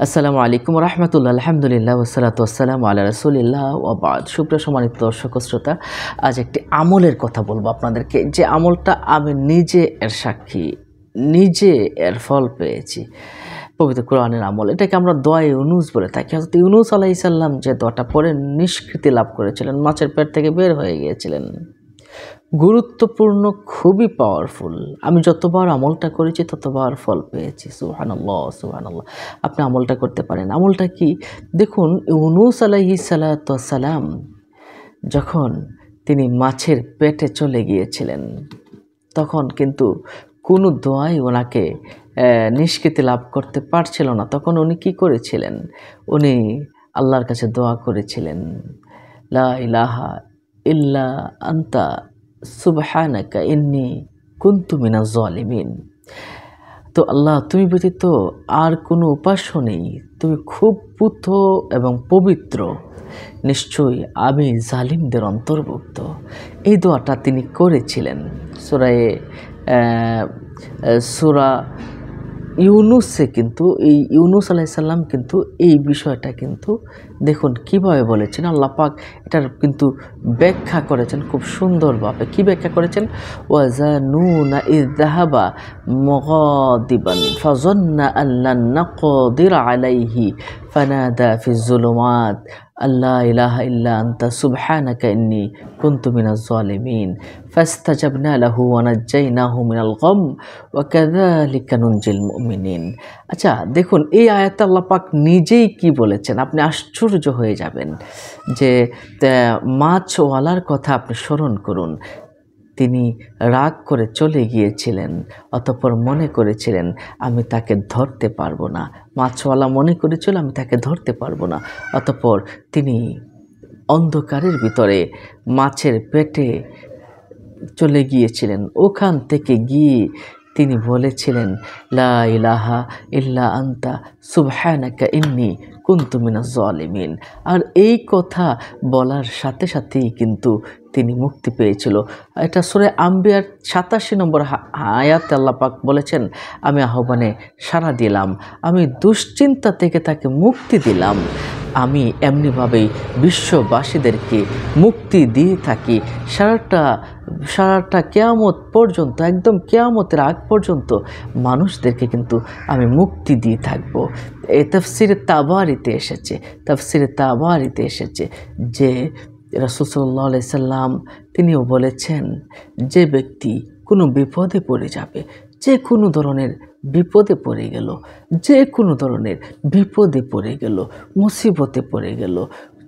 আসসালামু আলাইকুম রহমতুল্লাহ, আলহামদুলিল্লাহ, ওয়াসসালাতু ওয়াসসালামু আলা রাসূলিল্লাহ ওয়া বাদ। সুপ্রিয় সম্মানিত দর্শক ও শ্রোতা, আজ একটি আমলের কথা বলবো আপনাদেরকে, যে আমলটা আমি নিজে এর সাক্ষী, নিজে এর ফল পেয়েছি। পবিত্র কোরআনের আমল, এটাকে আমরা দোয়া ইউনুস বলে থাকি। হযরত ইউনুস আলাইহিস সালাম যে দোয়াটা পড়ে নিষ্কৃতি লাভ করেছিলেন, মাছের পেট থেকে বের হয়ে গিয়েছিলেন, গুরুত্বপূর্ণ, খুবই পাওয়ারফুল। আমি যতবার আমলটা করেছি ততবার ফল পেয়েছি। সুবহানাল্লাহ, সুবহানাল্লাহ। আপনি আমলটা করতে পারেন। আমলটা কি? দেখুন, ইউনুস আলাইহিস সালাম যখন তিনি মাছের পেটে চলে গিয়েছিলেন, তখন কিন্তু কোনো দোয়াই ওনাকে নিষ্কৃতি লাভ করতে পারছিল না। তখন উনি কি করেছিলেন? উনি আল্লাহর কাছে দোয়া করেছিলেন, লা ইলাহা ইল্লা আনতা সুবহানাকা ইন্নী কুনতু মিনাজ জালিমিন। তো আল্লাহ, তুমি ব্যতীত আর কোনো উপাস্য নেই, তুমি খুব পুত এবং পবিত্র, নিশ্চয়ই আমি জালিমদের অন্তর্ভুক্ত। এই দোয়াটা তিনি করেছিলেন। সূরা ইউনুসে কিন্তু এই ইউনুস আলাইহিস সালাম কিন্তু এই বিষয়টা কিন্তু দেখুন কিভাবে বলেছেন। আল্লাহ পাক এটার কিন্তু ব্যাখ্যা করেছেন খুব সুন্দরভাবে। কি ব্যাখ্যা করেছেন? ওয়াজানুনা ইয যাহাবা মুগাদিবান ফাযান্না আন লান নাকদির আলাইহি ফানাদা ফিজ যুলুমাত আল্লা ইলাহা ইল্লা আনতা সুবহানাকা ইন্নী কুনতু মিনাজ জালিমিন ফাস্তাজাবনা লাহু ওয়া নাজ্জায়নাহু মিনাল গাম ওয়া কাযালিকা নুনজিল মুমিনিন। আচ্ছা, দেখুন এই আয়াতে আল্লাহ পাক নিজেই কি বলেছেন, আপনি আশ্চর্য হয়ে যাবেন। যে মাছওয়ালার কথা আপনি স্মরণ করুন। তিনি রাগ করে চলে গিয়েছিলেন, অতঃপর মনে করেছিলেন আমি তাকে ধরতে পারবো না। মাছওয়ালা মনে করেছিল আমি তাকে ধরতে পারবো না। অতঃপর তিনি অন্ধকারের ভিতরে মাছের পেটে চলে গিয়েছিলেন। ওখান থেকে গিয়ে তিনি বলেছিলেন, লা ইলাহা ইল্লা আনতা সুবহানাকা ইন্নী কুনতু মিনাজ জালিমিন। আর এই কথা বলার সাথে সাথেই কিন্তু তিনি মুক্তি পেয়েছিল। এটা সূরা আম্বিয়ার 87 নম্বর আয়াতে আল্লাহ পাক বলেছেন, আমি আহ্বানে সাড়া দিলাম, আমি দুশ্চিন্তা থেকে তাকে মুক্তি দিলাম। আমি এমনিভাবেই বিশ্ববাসীদেরকে মুক্তি দিয়ে থাকি। সারাটা কিয়ামত পর্যন্ত, একদম কিয়ামতের আগ পর্যন্ত মানুষদেরকে কিন্তু আমি মুক্তি দিয়ে থাকব। এই তাফসিরে তাবারিতে এসেছে যে রাসূল সাল্লাল্লাহু আলাইহি সাল্লাম তিনিও বলেছেন, যে ব্যক্তি কোনো বিপদে পড়ে যাবে, যে কোনো ধরনের বিপদে পড়ে গেল, যে কোনো ধরনের বিপদে পড়ে গেল, মুসিবতে পড়ে গেল,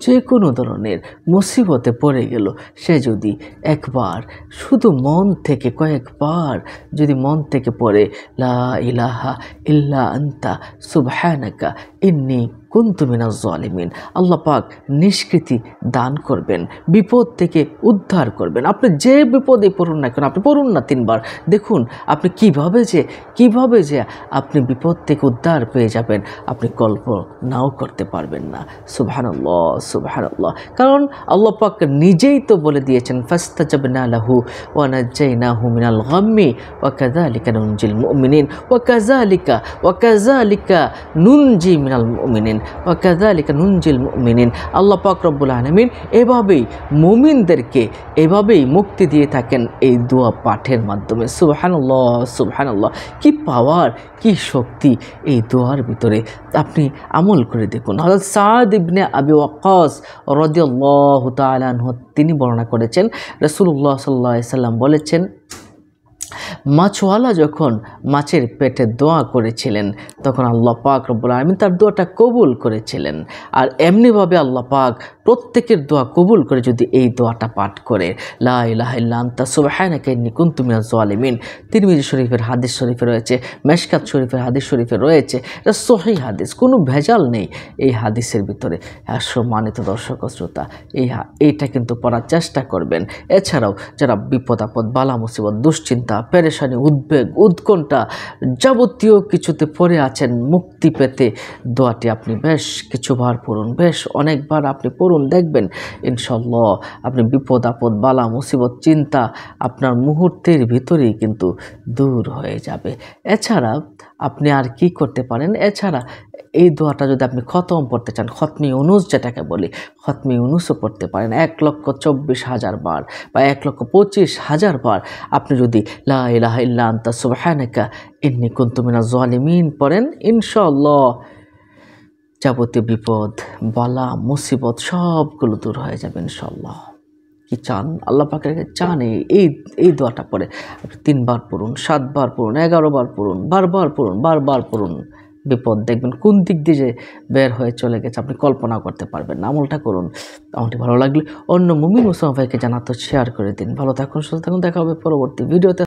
যে কোনো ধরনের মুসিবতে পড়ে গেল, সে যদি একবার শুধু মন থেকে কয়েকবার যদি মন থেকে পড়ে, লা ইলাহা ইল্লা আনতা সুবহানাকা ইন্নী কুনতু মিনাজ জালিমিন, আল্লাহ পাক নিষ্কৃতি দান করবেন, বিপদ থেকে উদ্ধার করবেন। আপনি যে বিপদে পড়ুন না কেন, আপনি পড়ুন না 3 বার, দেখুন আপনি কিভাবে যে আপনি বিপদ থেকে উদ্ধার পেয়ে যাবেন, আপনি কল্পনাও করতে পারবেন না। সুবহানাল্লাহ, সুবহানাল্লাহ। কারণ আল্লাহ পাক নিজেই তো বলে দিয়েছেন, ফাস্তাজাবনা লাহু ওয়া নাজ্জায়নাহু মিনাল গাম্মি ওয়া কাযালিকা নুনজিল মুমিনিন ওয়া কাযালিকা নুনজি মিনাল মুমিনিন ওয়া কাযালিকা নুনজিল মুমিনিন। আল্লাহ পাক রব্বুল আলামিন এভাবেই মুমিনদেরকে এভাবেই মুক্তি দিয়ে থাকেন এই দোয়া পাঠের মাধ্যমে। সুবহানাল্লাহ, সুবহানাল্লাহ। কি পাওয়ার, কি শক্তি এই দোয়ার ভিতরে, আপনি আমল করে দেখুন। হযরত সাদ ইবনে আবি ওয়াক্কাস রাদিয়াল্লাহু তাআলা আনহু তিনি বর্ণনা করেছেন, রাসূলুল্লাহ সাল্লাল্লাহু আলাইহি সাল্লাম বলেছেন, মাছওয়ালা যখন মাছের পেটে দোয়া করেছিলেন, তখন আল্লাহ পাক রব্বুল আলামিন তার দোয়াটা কবুল করেছিলেন। আর এমনিভাবে আল্লাহ পাক প্রত্যেকের দোয়া কবুল করে যদি এই দোয়াটা পাঠ করে, লা ইলাহা ইল্লা আনতা সুবহানাকা ইন্নী কুনতু মিনাজ জালিমিন। তিরমিজি শরীফের হাদিস শরীফে রয়েছে, মেশকাত শরীফের হাদিস শরীফে রয়েছে, এটা সহিহ হাদিস, কোনো ভেজাল নেই এই হাদিসের ভিতরে। সম্মানিত দর্শক ও শ্রোতা, এইটা কিন্তু পড়ার চেষ্টা করবেন। এছাড়াও যারা বিপদ আপদ, বালা মুসিবত, দুশ্চিন্তা, পেরেশানি, উদ্বেগ, উৎকণ্ঠা, যাবতীয় কিছুতে পড়ে আছেন, মুক্তি পেতে দোয়াটি আপনি বেশ কিছুবার পড়ুন, বেশ অনেকবার আপনি পড়ুন, দেখবেন ইনশাআল্লাহ আপনি বিপদ আপদ, বালা মুসিবত, চিন্তা আপনার মুহূর্তের ভিতরেই কিন্তু দূর হয়ে যাবে। এছাড়া আপনি আর কি করতে পারেন? এছাড়া এই দোয়াটা যদি আপনি খতম পড়তে চান, খতমে ইউনুস যেটাকে বলি, খতমে ইউনুসও পড়তে পারেন 1,24,000 বার বা 1,25,000 বার। আপনি যদি লা ইলাহা ইল্লা আনতা সুবহানাকা ইন্নী কুনতু মিনাজ জালিমিন পড়েন, ইনশাআল্লাহ যাবতীয় বিপদ, বালা, মুসিবত সবগুলো দূর হয়ে যাবে ইনশাআল্লাহ। কি চান? আল্লাহ পাকের কাছে চান এই দোয়াটা পড়ে আপনি 3 বার পড়ুন, 7 বার পড়ুন, 11 বার পড়ুন, বারবার পড়ুন। বিপদ দেখবেন কোন দিক দিয়ে যে বের হয়ে চলে গেছে আপনি কল্পনা করতে পারবেন না। আমলটা করুন। আমলটি ভালো লাগলে অন্য মুমিন মুসলমান ভাইকে জানাতে শেয়ার করে দিন। ভালো থাকুন, সুস্থ থাকুন। দেখা হবে পরবর্তী ভিডিওতে।